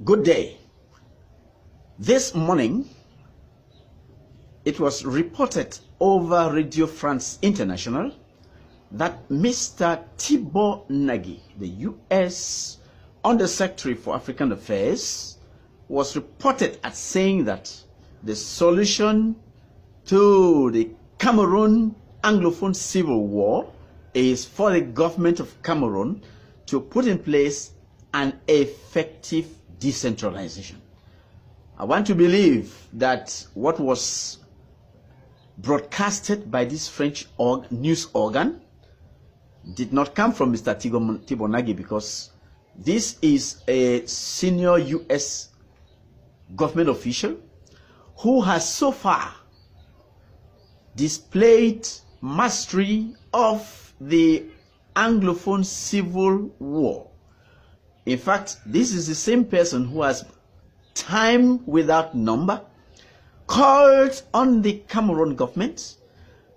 Good day. This morning, it was reported over Radio France International that Mr. Thibault Nagy, the U.S. Undersecretary for African Affairs, was reported as saying that the solution to the Cameroon Anglophone civil war is for the government of Cameroon to put in place an effective decentralization. I want to believe that what was broadcasted by this French news organ did not come from Mr. Thibault Nagy, because this is a senior U.S. government official who has so far displayed mastery of the Anglophone civil war. In fact, this is the same person who has, time without number, called on the Cameroon government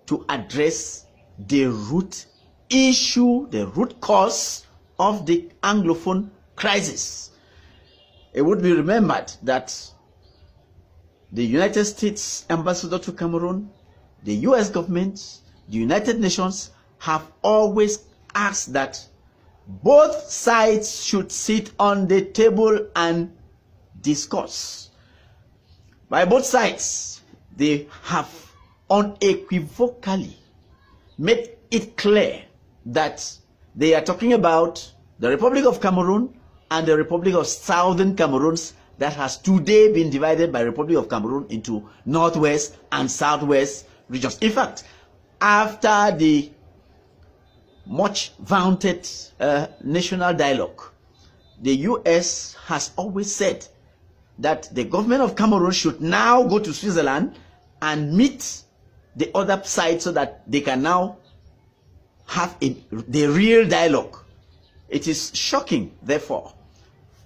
to address the root issue, the root cause of the Anglophone crisis. It would be remembered that the United States ambassador to Cameroon, the US government, the United Nations have always asked that both sides should sit on the table and discuss. By both sides, they have unequivocally made it clear that they are talking about the Republic of Cameroon and the Republic of Southern Cameroons that has today been divided by Republic of Cameroon into Northwest and Southwest regions. In fact, after the much vaunted national dialogue, the US has always said that the government of Cameroon should now go to Switzerland and meet the other side so that they can now have the real dialogue. It is shocking, therefore,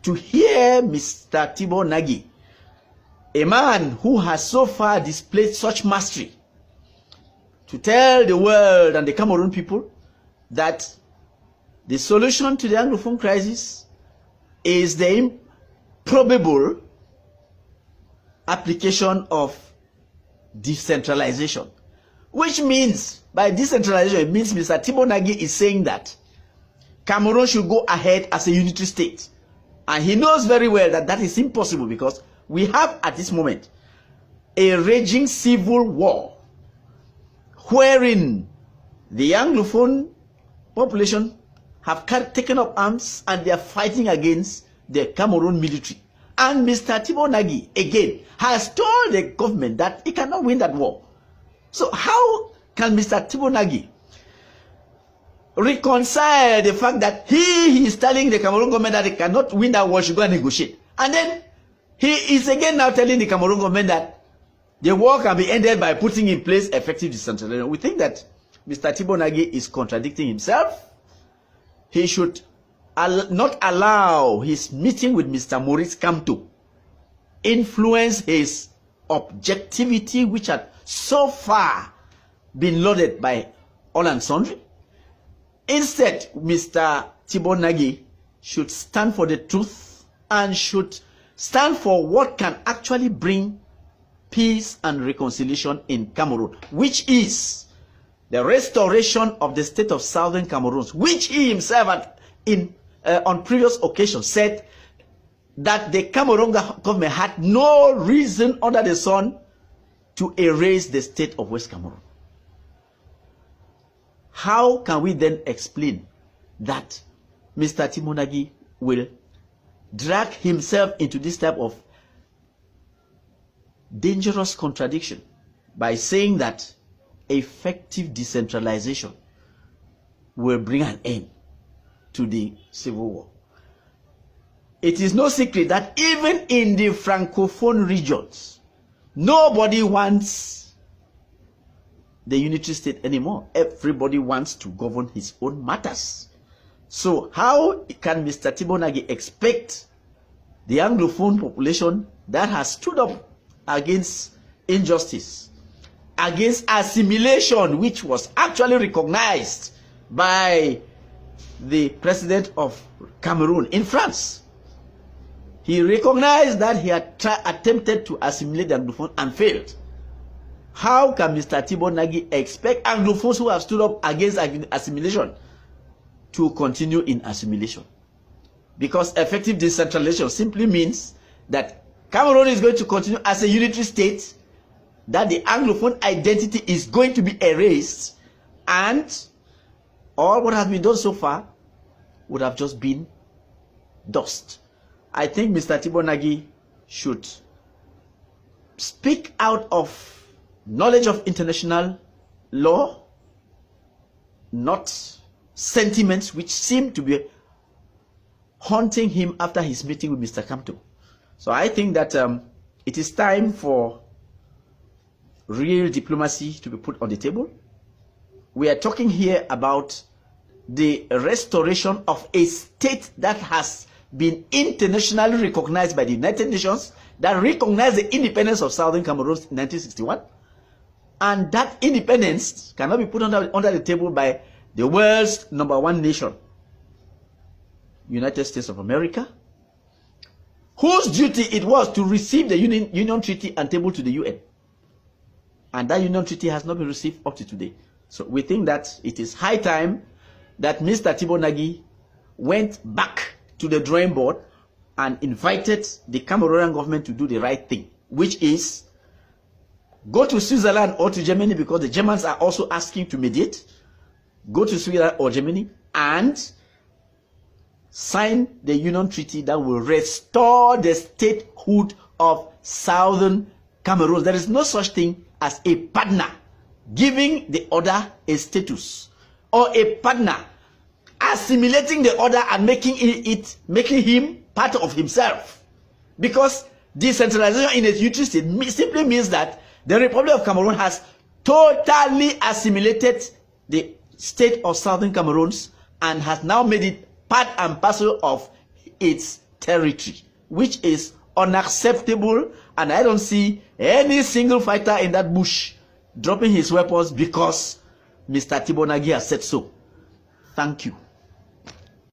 to hear Mr. Thibault Nagy, a man who has so far displayed such mastery, to tell the world and the Cameroon people that the solution to the Anglophone crisis is the improbable application of decentralization. Which means, by decentralization, it means Mr. Thibault Nagy is saying that Cameroon should go ahead as a unitary state. And he knows very well that that is impossible, because we have at this moment a raging civil war wherein the Anglophone population have taken up arms and they are fighting against the Cameroon military. And Mr. Thibault Nagy, again, has told the government that he cannot win that war. So how can Mr. Thibault Nagy reconcile the fact that he is telling the Cameroon government that he cannot win that war, should go and negotiate, and then he is again now telling the Cameroon government that the war can be ended by putting in place effective decentralization? We think that Mr. Thibault Nagy is contradicting himself. He should not allow his meeting with Mr. Maurice KAMTO influence his objectivity, which had so far been lauded by all and sundry. Instead, Mr. Thibault Nagy should stand for the truth and should stand for what can actually bring peace and reconciliation in Cameroon, which is the restoration of the state of Southern Cameroon, which he himself had on previous occasions said that the Cameroon government had no reason under the sun to erase the state of West Cameroon. How can we then explain that Mr. Thibault Nagy will drag himself into this type of dangerous contradiction by saying that effective decentralization will bring an end to the civil war? It is no secret that even in the Francophone regions, nobody wants the unitary state anymore. Everybody wants to govern his own matters. So how can Mr. Thibault Nagy expect the Anglophone population that has stood up against injustice, against assimilation, which was actually recognized by the president of Cameroon in France, He recognized that he had attempted to assimilate the Anglophone and failed. How can Mr. Thibault Nagy expect Anglophones who have stood up against assimilation to continue in assimilation? Because effective decentralization simply means that Cameroon is going to continue as a unitary state, that the Anglophone identity is going to be erased, and all what has been done so far would have just been dust. I think Mr. Thibault Nagy should speak out of knowledge of international law, not sentiments which seem to be haunting him after his meeting with Mr. KAMTO. So I think that it is time for real diplomacy to be put on the table. We are talking here about the restoration of a state that has been internationally recognized by the United Nations, that recognized the independence of Southern Cameroon in 1961. And that independence cannot be put under the table by the world's #1 nation, United States of America, whose duty it was to receive the Union Treaty and table to the UN. And that Union Treaty has not been received up to today. So we think that it is high time that Mr. Thibault Nagy went back to the drawing board and invited the Cameroonian government to do the right thing, which is go to Switzerland or to Germany, because the Germans are also asking to mediate. Go to Switzerland or Germany and sign the Union Treaty that will restore the statehood of Southern Cameroon. There is no such thing as a partner giving the other a status, or a partner assimilating the other and making him part of himself. Because decentralization in a unitary state simply means that the Republic of Cameroon has totally assimilated the state of Southern Cameroon and has now made it part and parcel of its territory, which is unacceptable. And I don't see any single fighter in that bush dropping his weapons because Mr. Thibault Nagy has said so. Thank you.